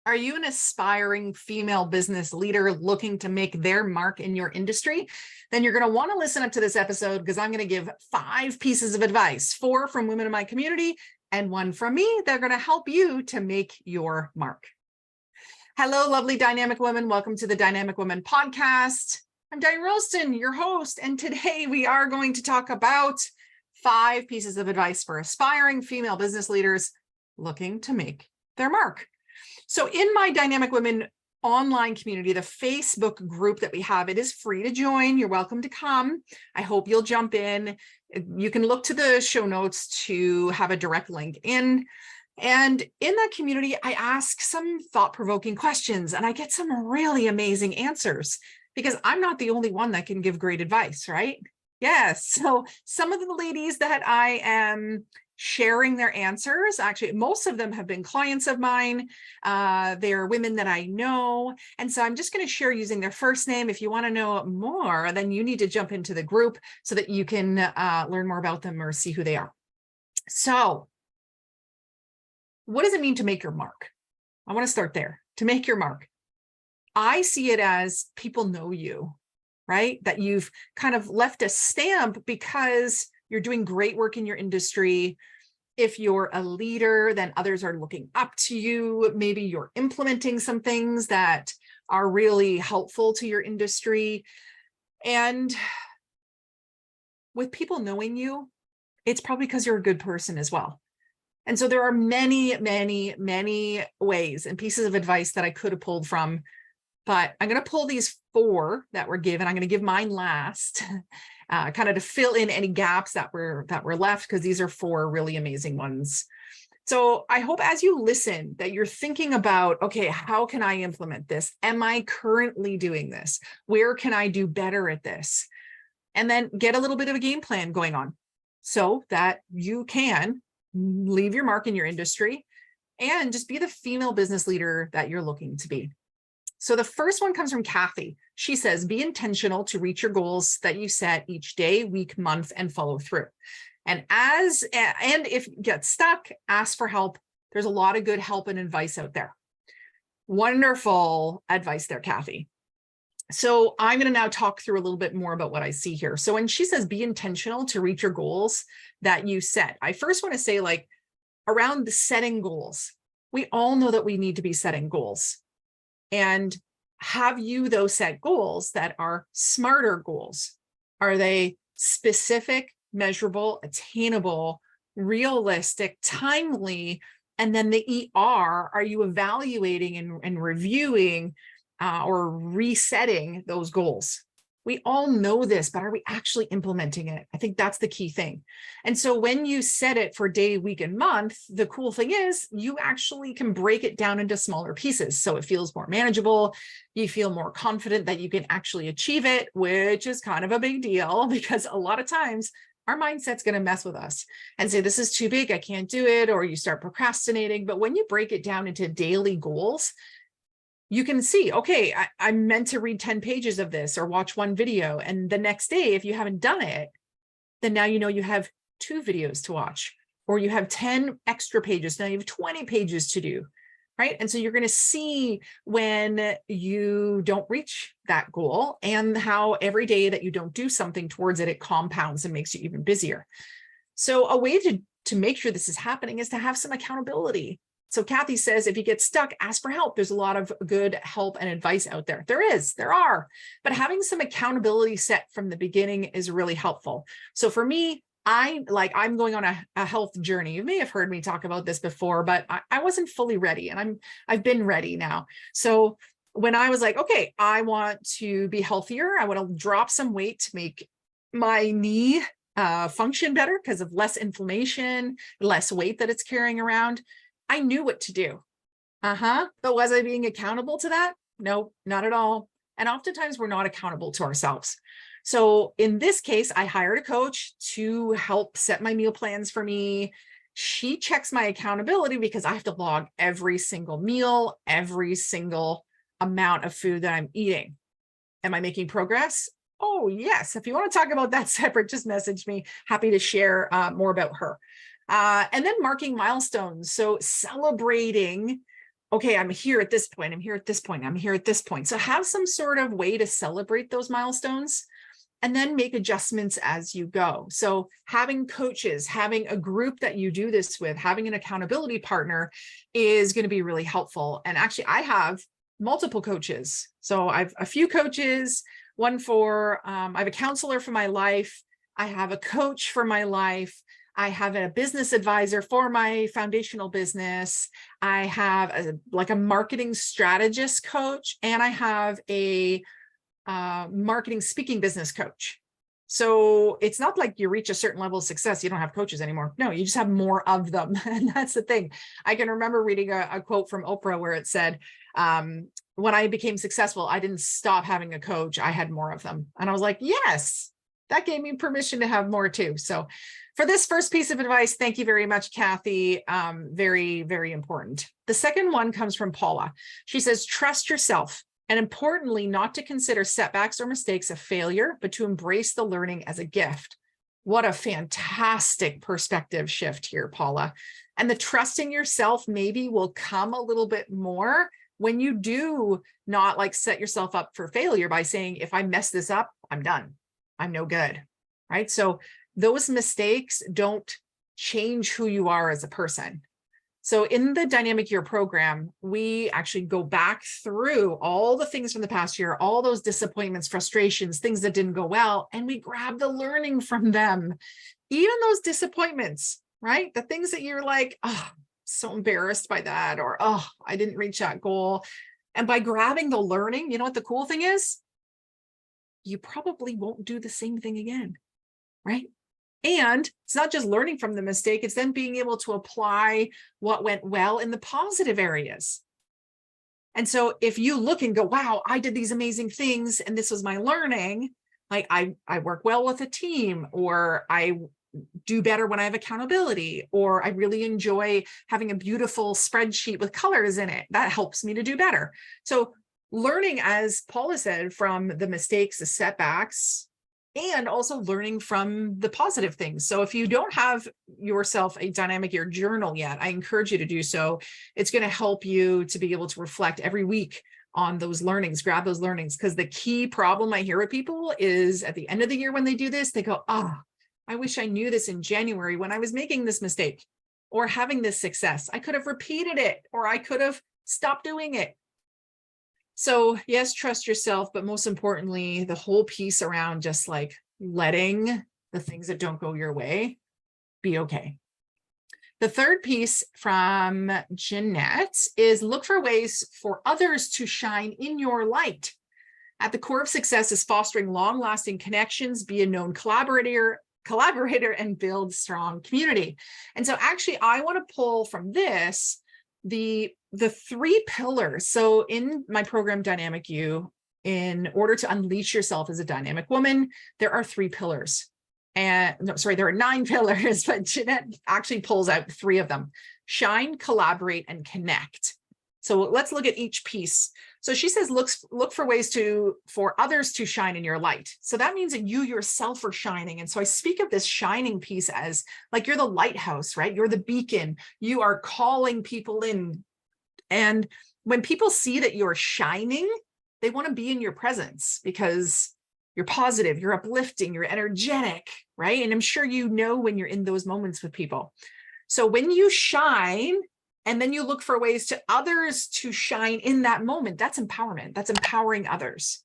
Are you an aspiring female business leader looking to make their mark in your industry? Then you're going to want to listen up to this episode because I'm going to give 5 pieces of advice, 4 from women in my community and 1 from me. They're going to help you to make your mark. Hello, lovely dynamic women. Welcome to the Dynamic Women podcast. I'm Diane, your host, and today we are going to talk about 5 pieces of advice for aspiring female business leaders looking to make their mark. So in my Dynamic Women online community, the Facebook group that we have, it is free to join. You're welcome to come. I hope you'll jump in. You can look to the show notes to have a direct link in. And in that community, I ask some thought-provoking questions and I get some really amazing answers because I'm not the only one that can give great advice, right? Yes. So some of the ladies that I am sharing their answers, actually, most of them have been clients of mine. They're women that I know. And so I'm just going to share using their first name. If you want to know more, then you need to jump into the group so that you can learn more about them or see who they are. So what does it mean to make your mark? I want to start there. To make your mark. I see it as people know you, right? That you've kind of left a stamp because you're doing great work in your industry. If you're a leader, then others are looking up to you. Maybe you're implementing some things that are really helpful to your industry. And with people knowing you, it's probably because you're a good person as well. And so there are many, many, many ways and pieces of advice that I could have pulled from, but I'm going to pull these 4 that were given. I'm going to give mine last, kind of to fill in any gaps that were left, because these are 4 really amazing ones. So I hope as you listen that you're thinking about, okay, how can I implement this? Am I currently doing this? Where can I do better at this? And then get a little bit of a game plan going on so that you can leave your mark in your industry and just be the female business leader that you're looking to be. So the first one comes from Cathy. She says, be intentional to reach your goals that you set each day, week, month, and follow through. And if you get stuck, ask for help. There's a lot of good help and advice out there. Wonderful advice there, Cathy. So I'm going to now talk through a little bit more about what I see here. So when she says, be intentional to reach your goals that you set, I first want to say, like, around the setting goals, we all know that we need to be setting goals. And have you, though, set goals that are smarter goals? Are they specific, measurable, attainable, realistic, timely? And then the ER, are you evaluating and reviewing or resetting those goals? We all know this, but are we actually implementing it? I think that's the key thing. And so when you set it for day, week, and month, the cool thing is you actually can break it down into smaller pieces. So it feels more manageable. You feel more confident that you can actually achieve it, which is kind of a big deal because a lot of times our mindset's going to mess with us and say, this is too big, I can't do it, or you start procrastinating. But when you break it down into daily goals, you can see, okay, I'm meant to read 10 pages of this or watch 1 video. And the next day, if you haven't done it, then now you know you have 2 videos to watch, or you have 10 extra pages. Now you have 20 pages to do, right? And so you're going to see when you don't reach that goal and how every day that you don't do something towards it, it compounds and makes you even busier. So a way to make sure this is happening is to have some accountability. So Cathy says, if you get stuck, ask for help. There's a lot of good help and advice out there. There are, but having some accountability set from the beginning is really helpful. So for me, I'm going on a health journey. You may have heard me talk about this before, but I wasn't fully ready, and I've been ready now. So when I was like, okay, I want to be healthier, I want to drop some weight to make my knee function better because of less inflammation, less weight that it's carrying around. I knew what to do. But was I being accountable to that? No, not at all. And oftentimes we're not accountable to ourselves. So in this case, I hired a coach to help set my meal plans for me. She checks my accountability because I have to log every single meal, every single amount of food that I'm eating. Am I making progress? Oh, yes. If you want to talk about that separate, just message me. Happy to share more about her. And then marking milestones. So celebrating okay, I'm here at this point, I'm here at this point, I'm here at this point. So have some sort of way to celebrate those milestones and then make adjustments as you go. So having coaches, having a group that you do this with, having an accountability partner is going to be really helpful. And actually, I have multiple coaches. So I've a few coaches, one for, I have a counselor for my life. I have a coach for my life. I have a business advisor for my foundational business. I have a marketing strategist coach, and I have a marketing speaking business coach. So it's not like you reach a certain level of success, you don't have coaches anymore. No, you just have more of them. And that's the thing. I can remember reading a quote from Oprah where it said, when I became successful, I didn't stop having a coach. I had more of them. And I was like, yes, that gave me permission to have more too. So for this first piece of advice, thank you very much, Cathy. Very, very important. The second one comes from Paula. She says, trust yourself. And importantly, not to consider setbacks or mistakes a failure, but to embrace the learning as a gift. What a fantastic perspective shift here, Paula. And the trusting yourself maybe will come a little bit more when you do not like set yourself up for failure by saying, if I mess this up, I'm done. I'm no good, right? So those mistakes don't change who you are as a person. So in the Dynamic Year program, we actually go back through all the things from the past year, all those disappointments, frustrations, things that didn't go well, and we grab the learning from them. Even those disappointments, right? The things that you're like, oh, so embarrassed by that, or, oh, I didn't reach that goal. And by grabbing the learning, you know what the cool thing is? You probably won't do the same thing again, right? And it's not just learning from the mistake, it's then being able to apply what went well in the positive areas. And so if you look and go, wow, I did these amazing things and this was my learning, like I work well with a team, or I do better when I have accountability, or I really enjoy having a beautiful spreadsheet with colors in it. That helps me to do better. So learning, as Paula said, from the mistakes, the setbacks, and also learning from the positive things. So if you don't have yourself a Dynamic Year journal yet, I encourage you to do so. It's going to help you to be able to reflect every week on those learnings, grab those learnings. Because the key problem I hear with people is at the end of the year when they do this, they go, oh, I wish I knew this in January when I was making this mistake or having this success. I could have repeated it, or I could have stopped doing it. So yes, trust yourself, but most importantly, the whole piece around just like letting the things that don't go your way be okay. The third piece from Jeanette is look for ways for others to shine in your light. At the core of success is fostering long-lasting connections, be a known collaborator, and build strong community. And so actually, I want to pull from this the three pillars. So in my program, Dynamic You, in order to unleash yourself as a dynamic woman, there are three pillars. And no, sorry, there are 9 pillars, but Jeanette actually pulls out 3 of them: shine, collaborate, and connect. So let's look at each piece. So she says, look for ways for others to shine in your light. So that means that you yourself are shining. And so I speak of this shining piece as like you're the lighthouse, right? You're the beacon. You are calling people in. And when people see that you're shining, they want to be in your presence because you're positive, you're uplifting, you're energetic, right? And I'm sure you know when you're in those moments with people. So when you shine, and then you look for ways to others to shine in that moment, that's empowerment. That's empowering others.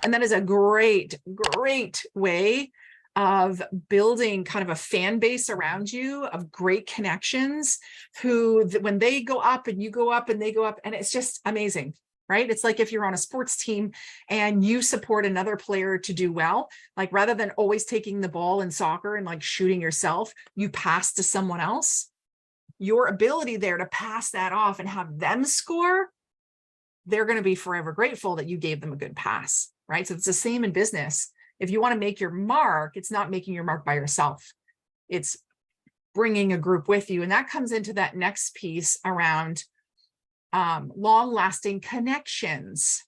And that is a great, great way of building kind of a fan base around you of great connections who, when they go up and you go up and they go up, and it's just amazing, right? It's like if you're on a sports team and you support another player to do well, like rather than always taking the ball in soccer and like shooting yourself, you pass to someone else. Your ability there to pass that off and have them score, they're going to be forever grateful that you gave them a good pass, right? So it's the same in business. If you want to make your mark, it's not making your mark by yourself. It's bringing a group with you. And that comes into that next piece around long-lasting connections,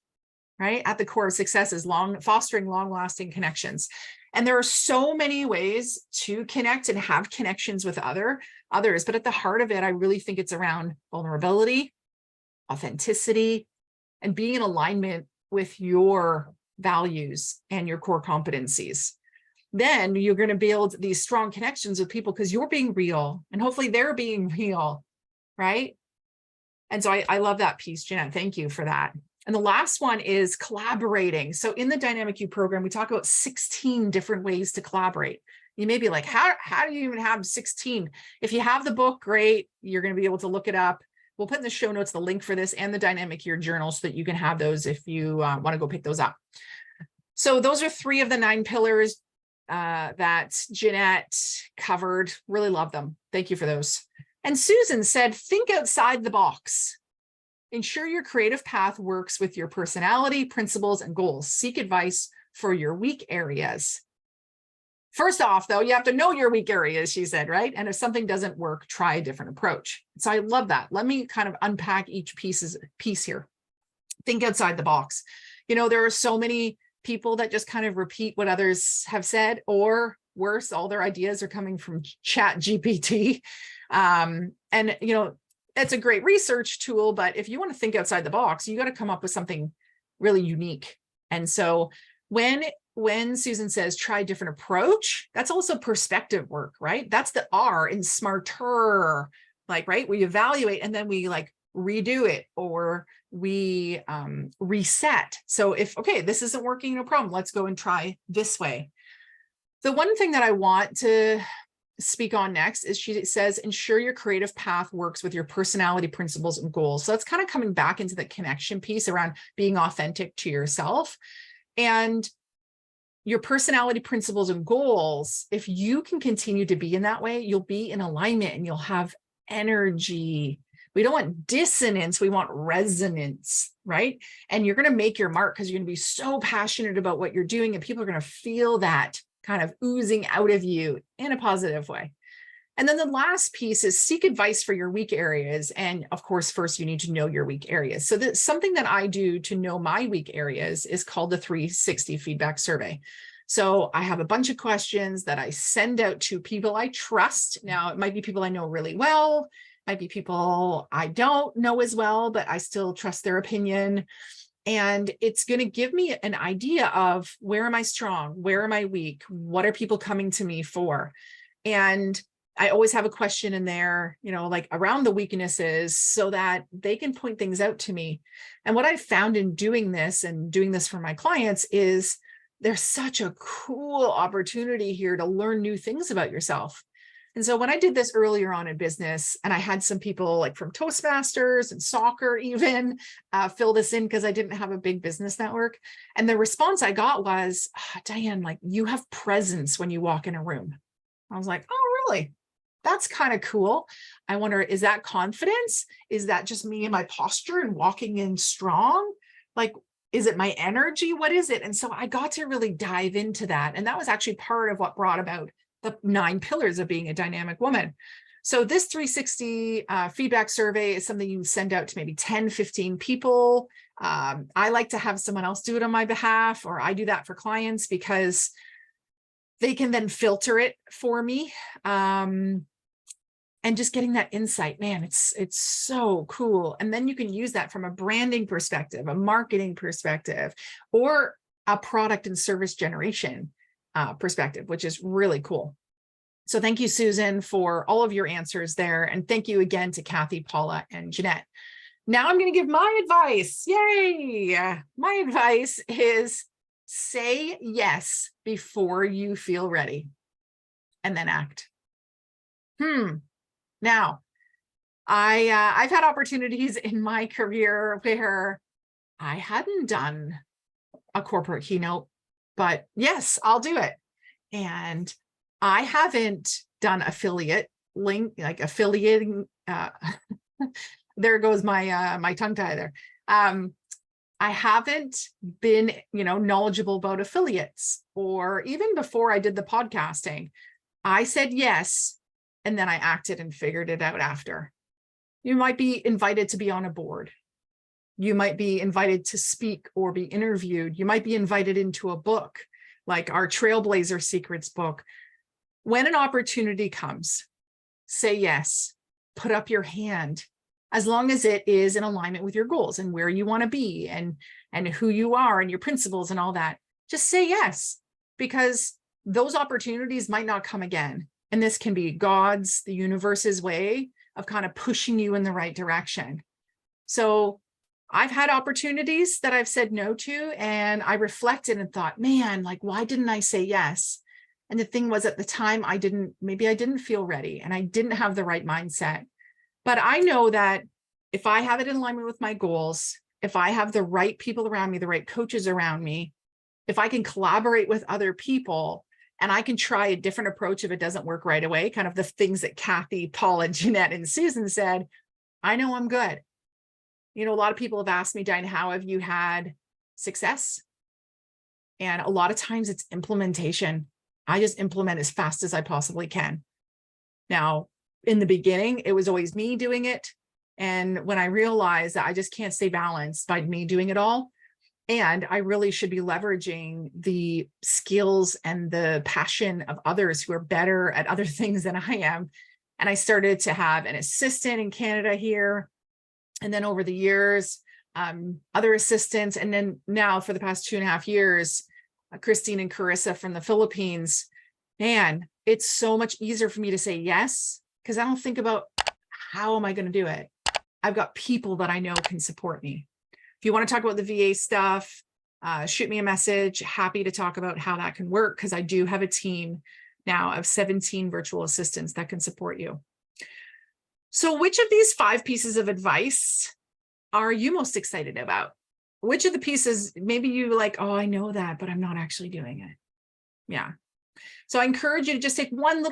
right? At the core of success is fostering long-lasting connections. And there are so many ways to connect and have connections with others, but at the heart of it, I really think it's around vulnerability, authenticity, and being in alignment with your values and your core competencies. Then you're going to build these strong connections with people because you're being real and hopefully they're being real, right? And so I love that piece, Jeanette. Thank you for that. And the last one is collaborating. So in the Dynamic You program, we talk about 16 different ways to collaborate. You may be like, how do you even have 16? If you have the book, great. You're going to be able to look it up. We'll put in the show notes the link for this and the Dynamic Year Journal so that you can have those if you want to go pick those up. So those are 3 of the 9 pillars that Jeanette covered. Really love them. Thank you for those. And Susan said, think outside the box. Ensure your creative path works with your personality, principles, and goals. Seek advice for your weak areas. First off, though, you have to know your weak areas, she said, right? And if something doesn't work, try a different approach. So I love that. Let me kind of unpack each piece here. Think outside the box. You know, there are so many people that just kind of repeat what others have said, or worse, all their ideas are coming from Chat GPT. And, you know, it's a great research tool, but if you want to think outside the box, you got to come up with something really unique. And so when Susan says try a different approach, that's also perspective work, right? That's the R in smarter, like, right? We evaluate and then we like redo it, or we reset. So if, okay, this isn't working, no problem. Let's go and try this way. The one thing that I want to speak on next is she says, ensure your creative path works with your personality, principles, and goals. So that's kind of coming back into the connection piece around being authentic to yourself. And your personality, principles, and goals, if you can continue to be in that way, you'll be in alignment and you'll have energy. We don't want dissonance, we want resonance, right? And you're going to make your mark because you're going to be so passionate about what you're doing, and people are going to feel that kind of oozing out of you in a positive way. And then the last piece is seek advice for your weak areas. And of course, first you need to know your weak areas. So that's something that I do to know my weak areas is called the 360 feedback survey. So I have a bunch of questions that I send out to people I trust. Now, it might be people I know really well, might be people I don't know as well, but I still trust their opinion. And it's going to give me an idea of where am I strong? Where am I weak? What are people coming to me for? And I always have a question in there, you know, like around the weaknesses so that they can point things out to me. And what I've found in doing this and doing this for my clients is there's such a cool opportunity here to learn new things about yourself. And so when I did this earlier on in business, and I had some people like from Toastmasters and soccer even fill this in because I didn't have a big business network. And the response I got was, oh, Diane, like you have presence when you walk in a room. I was like, oh, really? That's kind of cool. I wonder, is that confidence? Is that just me and my posture and walking in strong? Like, is it my energy? What is it? And so I got to really dive into that. And that was actually part of what brought about the 9 pillars of being a dynamic woman. So this 360 feedback survey is something you send out to maybe 10, 15 people. I like to have someone else do it on my behalf, or I do that for clients because they can then filter it for me. And just getting that insight, man, it's so cool. And then you can use that from a branding perspective, a marketing perspective, or a product and service generation perspective, which is really cool. So thank you, Susan, for all of your answers there. And thank you again to Cathy, Paula, and Jeanette. Now I'm going to give my advice. Yay! My advice is say yes before you feel ready and then act. Now, I've had opportunities in my career where I hadn't done a corporate keynote, but yes, I'll do it. And I haven't done affiliate link, like affiliating. There goes my my tongue tie there. I haven't been, knowledgeable about affiliates, or even before I did the podcasting, I said yes. And then I acted and figured it out after. You might be invited to be on a board. You might be invited to speak or be interviewed. You might be invited into a book, like our Trailblazer Secrets book. When an opportunity comes, say yes, put up your hand, as long as it is in alignment with your goals and where you want to be and who you are and your principles and all that. Just say yes, because those opportunities might not come again. And this can be God's, the universe's way of kind of pushing you in the right direction. So I've had opportunities that I've said no to, and I reflected and thought, man, like, why didn't I say yes? And the thing was, at the time, maybe I didn't feel ready and I didn't have the right mindset. But I know that if I have it in alignment with my goals, if I have the right people around me, the right coaches around me, if I can collaborate with other people and I can try a different approach if it doesn't work right away, kind of the things that Cathy, Paula, Jeanette, and Susan said, I know I'm good. You know, a lot of people have asked me, Diane, how have you had success? And a lot of times it's implementation. I just implement as fast as I possibly can. Now, in the beginning, it was always me doing it. And when I realized that I just can't stay balanced by me doing it all, and I really should be leveraging the skills and the passion of others who are better at other things than I am. And I started to have an assistant in Canada here. And then over the years, other assistants. And then now for the past 2.5 years, Christine and Carissa from the Philippines. Man, it's so much easier for me to say yes, because I don't think about how am I going to do it. I've got people that I know can support me. If you want to talk about the VA stuff, shoot me a message. Happy to talk about how that can work, because I do have a team now of 17 virtual assistants that can support you. So which of these 5 pieces of advice are you most excited about? Which of the pieces, maybe you like, oh, I know that, but I'm not actually doing it. Yeah. So I encourage you to just take one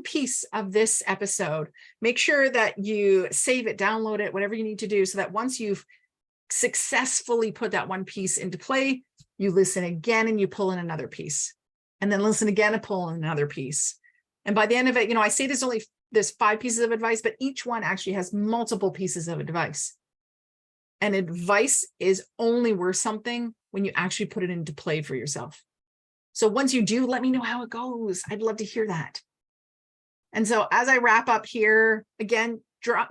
piece of this episode. Make sure that you save it, download it, whatever you need to do, so that once you've successfully put that one piece into play, you listen again and you pull in another piece, and then listen again and pull in another piece. And by the end of it, you know, I say there's 5 pieces of advice, but each one actually has multiple pieces of advice. And advice is only worth something when you actually put it into play for yourself. So once you do, let me know how it goes. I'd love to hear that. And so as I wrap up here, again,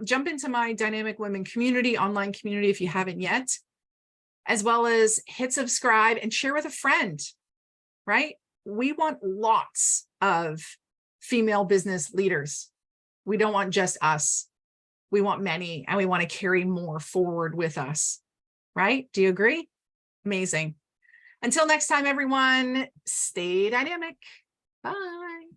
jump into my Dynamic Women community, online community, if you haven't yet, as well as hit subscribe and share with a friend, right? We want lots of female business leaders. We don't want just us. We want many, and we want to carry more forward with us, right? Do you agree? Amazing. Until next time, everyone, stay dynamic. Bye.